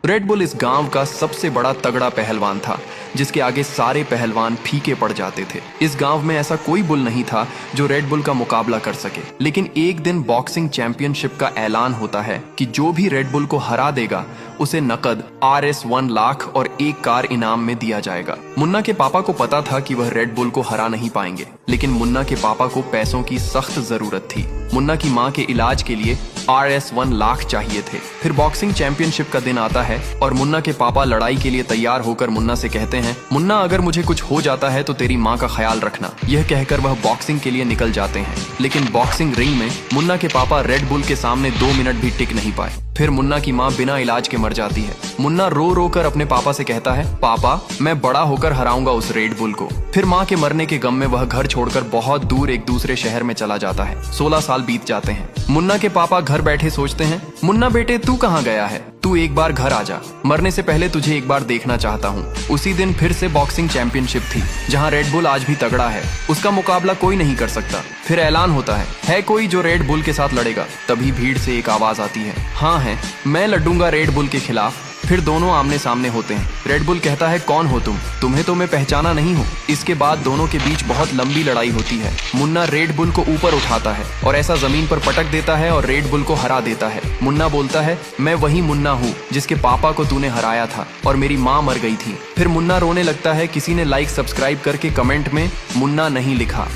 Red bull इस गांव का सबसे बड़ा तगड़ा पहलवान था, जिसके आगे सारे पहलवान फीके पड़ जाते थे। इस गांव में ऐसा कोई बुल नहीं था जो रेड बुल का मुकाबला कर सके। लेकिन एक दिन बॉक्सिंग चैंपियनशिप का ऐलान होता है कि जो भी रेड बुल को हरा देगा उसे नकद RS 1 लाख और एक कार इनाम में दिया जाएगा। मुन्ना के पापा को पता था कि वह रेड बुल को हरा नहीं पाएंगे, लेकिन मुन्ना के पापा को पैसों की सख्त जरूरत थी। मुन्ना की माँ के इलाज के लिए RS 1 लाख चाहिए थे। फिर बॉक्सिंग चैंपियनशिप का दिन आता है और मुन्ना के पापा लड़ाई के लिए तैयार होकर मुन्ना से कहते हैं, मुन्ना अगर मुझे कुछ हो जाता है तो तेरी माँ का ख्याल रखना। यह कहकर वह बॉक्सिंग के लिए निकल जाते हैं। लेकिन बॉक्सिंग रिंग में मुन्ना के पापा रेड बुल के सामने 2 मिनट भी टिक नहीं पाए। फिर मुन्ना की माँ बिना इलाज के मर जाती है। मुन्ना रो रो कर अपने पापा से कहता है, पापा मैं बड़ा होकर हराऊंगा उस रेड बुल को। फिर माँ के मरने के गम में वह घर छोड़कर बहुत दूर एक दूसरे शहर में चला जाता है। 16 साल बीत जाते हैं। मुन्ना के पापा घर बैठे सोचते हैं, मुन्ना बेटे तू कहाँ गया है? तू एक बार घर आ जा, मरने से पहले तुझे एक बार देखना चाहता हूँ। उसी दिन फिर से बॉक्सिंग चैंपियनशिप थी, जहाँ रेड बुल आज भी तगड़ा है। उसका मुकाबला कोई नहीं कर सकता। फिर ऐलान होता है कोई जो रेड बुल के साथ लड़ेगा? तभी भीड़ से एक आवाज आती है, हाँ है, मैं लड़ूंगा रेड बुल के खिलाफ। फिर दोनों आमने सामने होते हैं। रेड बुल कहता है, कौन हो तुम? तुम्हें तो मैं पहचाना नहीं हूँ। इसके बाद दोनों के बीच बहुत लंबी लड़ाई होती है। मुन्ना रेड बुल को ऊपर उठाता है और ऐसा जमीन पर पटक देता है और रेड बुल को हरा देता है। मुन्ना बोलता है, मैं वही मुन्ना हूँ जिसके पापा को तूने हराया था और मेरी माँ मर गई थी। फिर मुन्ना रोने लगता है। किसी ने लाइक सब्सक्राइब करके कमेंट में मुन्ना नहीं लिखा।